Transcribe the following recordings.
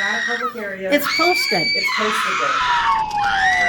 not a public area. It's posted. It's posted there.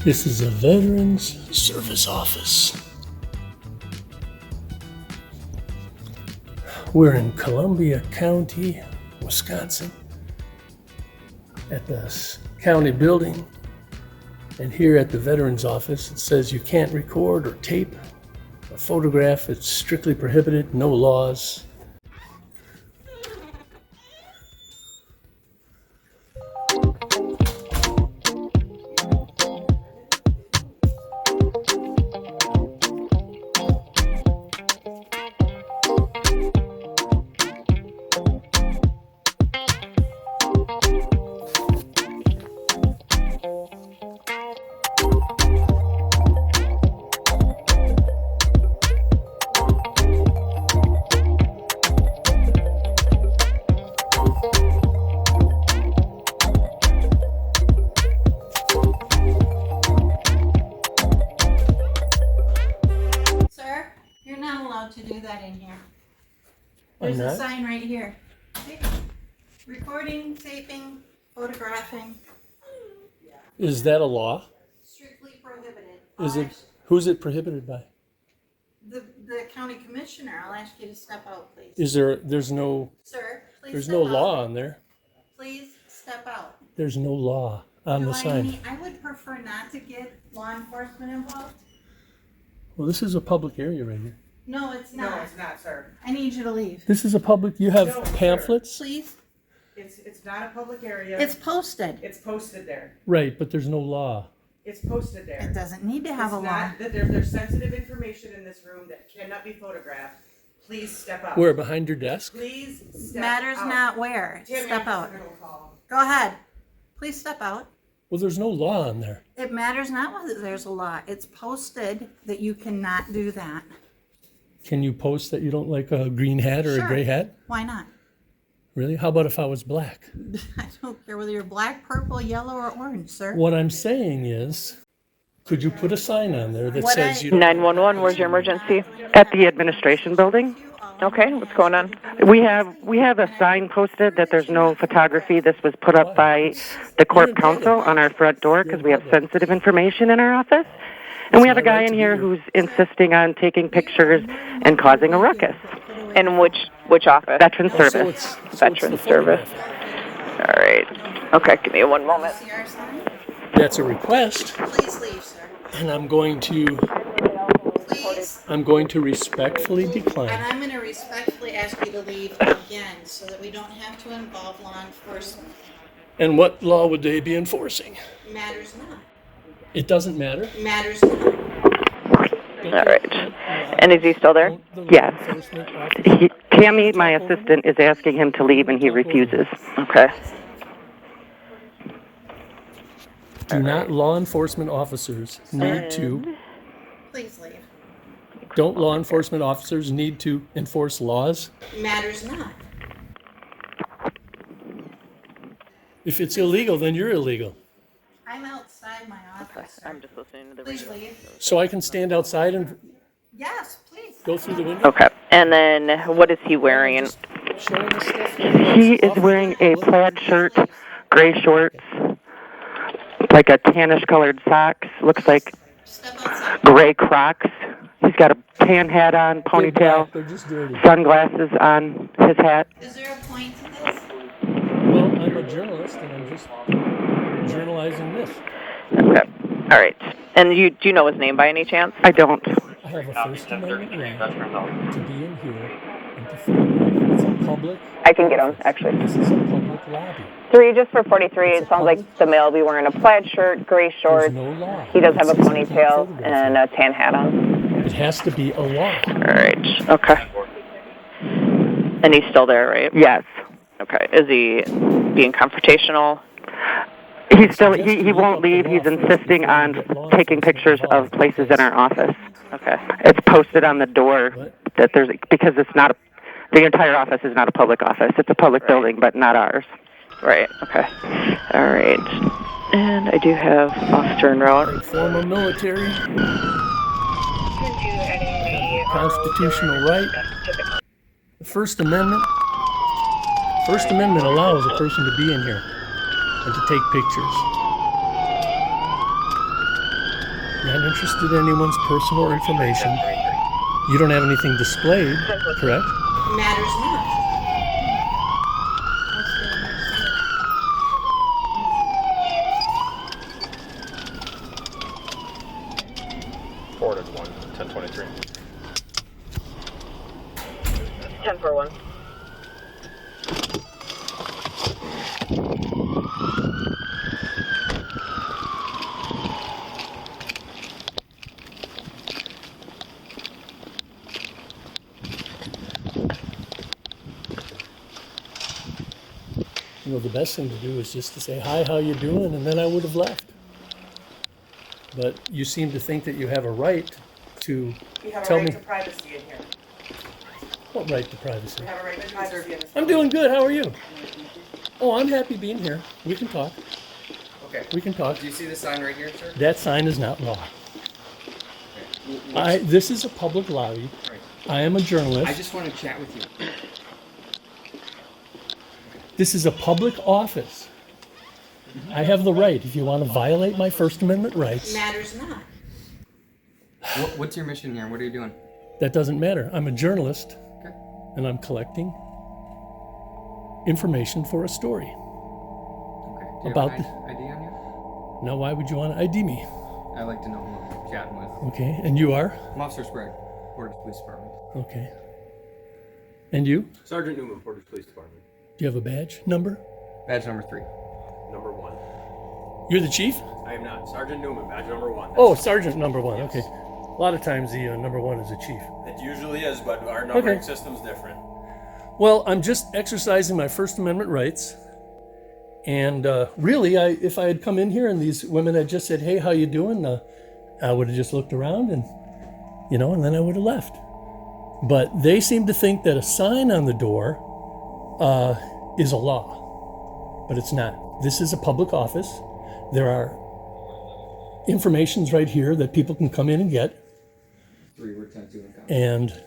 This is a Veterans Service Office. We're in Columbia County, Wisconsin, at the county building. And here at the Veterans Office, it says you can't record or tape or photograph. It's strictly prohibited, no laws. To do that in here. There's a sign right here. See? Recording, taping, photographing. Is that a law? Strictly prohibited. Is it? Who's it prohibited by? The county commissioner. I'll ask you to step out, please. Is there? There's no. Sir, please. There's step no out. law on there. Please step out. There's no law on the sign. I would prefer not to get law enforcement involved. Well, this is a public area right here. No, it's not. No, it's not, sir. I need you to leave. This is a public. You have No, pamphlets, Please. It's not a public area. It's posted. It's posted there. right? But there's no law. It's posted there. It doesn't need to have It's a law. not that there's sensitive information in this room that cannot be photographed. Please step out. Where, behind your desk? Please step Matters out. not where. Tammy, Step I'm out. gonna call. Go ahead. Please step out. Well, there's no law on there. It matters not whether there's a law. It's posted that you cannot do that. Can you post that you don't like a green hat or Sure. a gray hat? Why not? Really? How about if I was black? I don't care whether you're black, purple, yellow, or orange, sir. What I'm saying is, could you put a sign on there that What says I- you don't... 911, where's your emergency? At the administration building. Okay, what's going on? We have a sign posted that there's no photography. This was put up by the court counsel on our front door because we have sensitive information in our office. And we have a guy in here who's insisting on taking pictures and causing a ruckus. And which office? Veteran So service. it's Veteran the service. photograph. All right. Okay, give me one moment. See our sign? That's a request, Please leave, sir. and I'm going to Please. respectfully And decline. I'm going to respectfully ask you to leave again so that we don't have to involve law enforcement. And what law would they be enforcing? Matters not. It doesn't matter. Matters not. All right. And is he still there? Don't the law Yes. enforcement officers- Tammy, my assistant, is asking him to leave and he refuses. Okay. Do not law enforcement officers need to, Please leave. don't law enforcement officers need to enforce laws? Matters not. If it's illegal, then you're illegal. I'm outside my office. I'm just listening to the Please radio. leave. So I can stand outside and Yes, please. go through the window? Okay. And then what is he wearing? Just showing the stuff. He is wearing a plaid shirt, gray shorts, like a tannish colored socks, looks like Step outside. gray Crocs. He's got a tan hat on, They're black, ponytail, they're just dirty. sunglasses on his hat. Is there a point to this? Well, I'm a journalist and I'm just journalizing this. Okay. All right. And do you know his name by any chance? I don't. I have a First Amendment right to be in here and to photograph. It's a public. I can get him, actually. This is a public lobby. 3 just for 43. It sounds like the male will be wearing a plaid shirt, gray There's shorts. no law. He does have a It says you can't ponytail photograph and a tan hat on. it. It has to be a law. All right. Okay. And he's still there, right? Yes. Okay. Is he being confrontational? He's still, he won't leave. He's insisting on taking pictures of places in our office. Okay. It's posted on the door that there's, because it's not, the entire office is not a public office. It's a public building, but not ours. Right. Okay. All right. And I do have Officer en route. Former military, constitutional right, the First Amendment. First Amendment allows a person to be in here and to take pictures. You're not interested in anyone's personal information. You don't have anything displayed, correct? Matters not. Forwarded 1023. 1041. You know, the best thing to do is just to say, hi, how you doing? And then I would have left. But you seem to think that you have a right to We have a tell right me. to privacy in here. What right to privacy? We have a right to privacy in this. I'm doing good. How are you? Oh, I'm happy being here. We can talk. Okay. We can talk. Do you see the sign right here, sir? That sign is not law. Okay. This is a public lobby. Right. I am a journalist. I just want to chat with you. This is a public office. I have the right, if you want to violate my First Amendment rights, Matters not. What's your mission here? What are you doing? that doesn't matter. I'm a journalist Okay. and I'm collecting information for a story. Okay. Do you About have an ID on you? Now, why would you want to ID me? I like to know who I'm chatting with. Okay, and you are? I'm Officer Sprague, Portage Police Department. Okay. And you? Sergeant Newman, Portage Police Department. Do you have a badge number? Badge number 3. Number 1. You're the chief? I am not. Sergeant Newman, badge number 1. Oh, sergeant number 1. Okay. A lot of times the number 1 is a chief. It usually is, but our numbering system's different. Well, I'm just exercising my First Amendment rights. And really, if I had come in here and these women had just said, hey, how you doing? I would have just looked around and, and then I would have left. But they seem to think that a sign on the door is a law, but it's not. This is a public office. There are informations right here that people can come in and get, 3 were tattoo and copy. and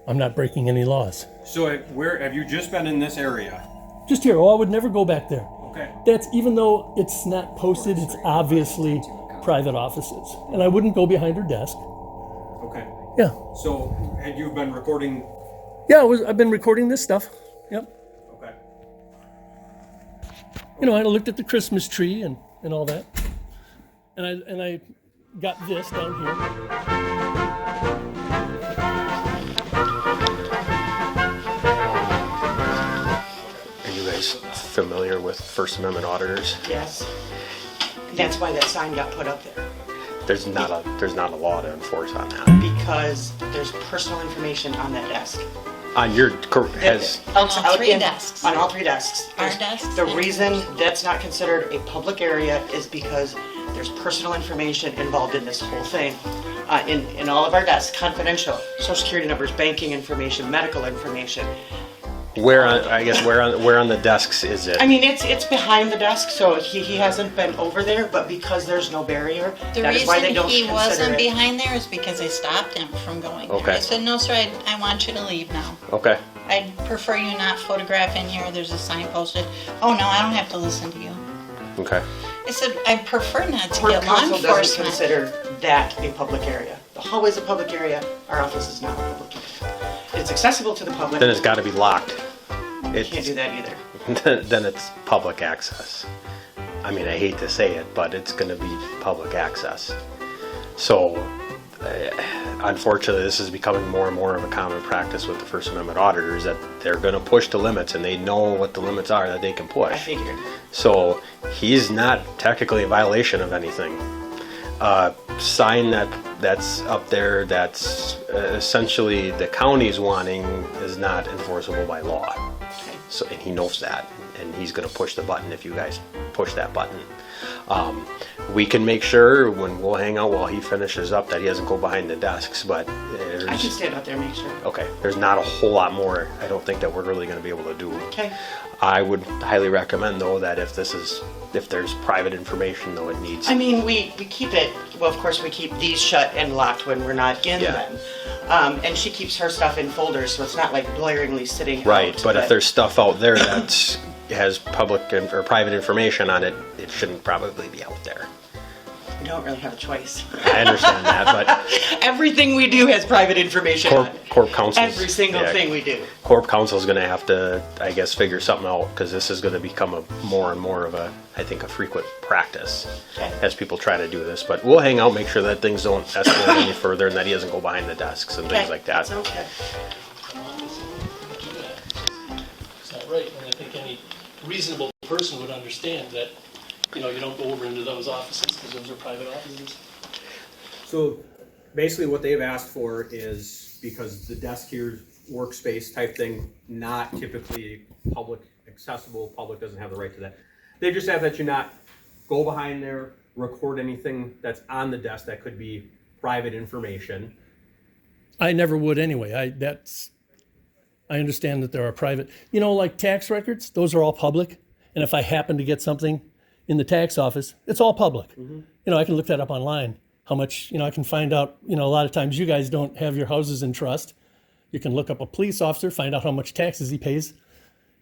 I'm not breaking any laws. So where have you just been in this area? Just here. Oh, I would never go back there. Okay. That's, even though it's not posted, it's obviously private offices. And I wouldn't go behind her desk. Okay. Yeah. So had you been recording? Yeah, I've been recording this stuff. Yep. Okay. I looked at the Christmas tree and all that. And I got this down here. Are you guys familiar with First Amendment auditors? Yes. That's why that sign got put up there. There's not a law to enforce on that. Because there's personal information on that desk. On your has On all 3 desks. On all 3 desks. Our desks The and- reason that's not considered a public area is because there's personal information involved in this whole thing. In all of our desks, confidential, social security numbers, banking information, medical information. where on the desks is it? I mean, it's behind the desk, so he hasn't been over there, but because there's no barrier, The that is why they reason don't he consider wasn't it. behind there is because I stopped him from going there. Okay. I said, no, sir, I want you to leave now. Okay. I'd prefer you not photograph in here. There's a sign posted. Oh, no, I don't have to listen to you. Okay. I said, I'd prefer not to Court get law counsel doesn't enforcement. consider that a public area. The hallway's a public area, our office is not a public area. It's accessible to the public. Then it's got to be locked. You can't do that either. Then it's public access. I mean, I hate to say it, but it's going to be public access. So, unfortunately, this is becoming more and more of a common practice with the First Amendment auditors, that they're going to push the limits, and they know what the limits are that they can I push. figured. So he's not technically in violation of anything. Sign that's up there that's essentially the county's wanting is not enforceable by law. So, and he knows that, and he's gonna push the button if you guys push that button. We can make sure when we'll hang out while he finishes up that he doesn't go behind the desks, but I can stand out there and make sure. okay, there's not a whole lot more I don't think that we're really gonna be able to do. Okay. I would highly recommend though that if there's private information though, it needs. I mean, we keep it, well, of course, we keep these shut and locked when we're not in Yeah. them. And she keeps her stuff in folders, so it's not like blaringly sitting Right, out. but if there's stuff out there that has public or private information on it, it shouldn't probably be out there. We don't really have a choice. I understand that, but Everything we do has private information on it. Corp Council. Every single thing we do. Corp Council is going to have to, I guess, figure something out because this is going to become a more and more of a, I think, a frequent practice Okay. as people try to do this. But we'll hang out, make sure that things don't escalate any further, and that he doesn't go behind the desks and things Okay, like that. Sounds good. Is that right? And I think any reasonable person would understand that, you know, you don't go over into those offices because those are private offices. So basically what they've asked for is, because the desk here, workspace type thing, not typically public accessible, public doesn't have the right to that. They just have that you not go behind there, record anything that's on the desk that could be private information. I never would anyway. I understand that there are private, you know, like tax records, those are all public. And if I happen to get something in the tax office, it's all public. You know, I can look that up online. How much, you know, I can find out, you know, a lot of times you guys don't have your houses in trust. You can look up a police officer, find out how much taxes he pays.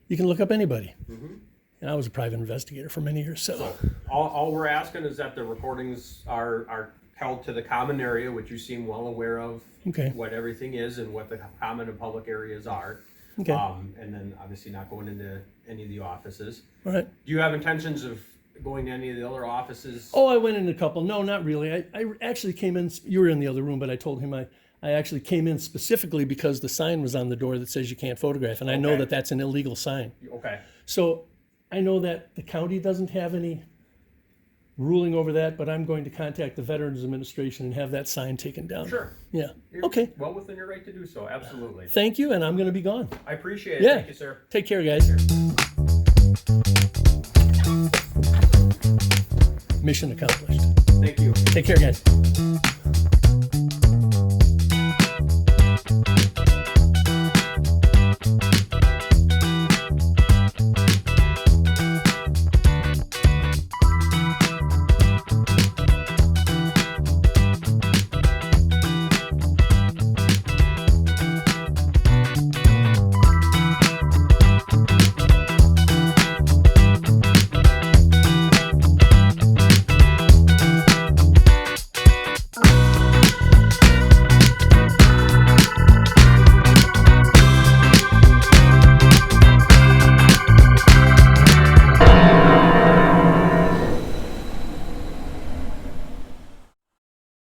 You can look up anybody. And I was a private investigator for many years, so. All we're asking is that the recordings are held to the common area, which you seem well aware of. Okay. What everything is and what the common and public areas are. Okay. And then obviously not going into any of the offices. All right. Do you have intentions of going to any of the other offices? Oh, I went in a couple. No, not really. I actually came in, you were in the other room, but I told him I actually came in specifically because the sign was on the door that says you can't photograph. And I know Okay. that that's an illegal sign. Okay. So I know that the county doesn't have any ruling over that, but I'm going to contact the Veterans Administration and have that sign taken down. Sure. Yeah. You're Okay. well within your right to do so, absolutely. Thank you, and I'm going to be gone. I appreciate it. Yeah. Thank you, sir. Take care, guys. Mission accomplished. Thank you. Take care, guys.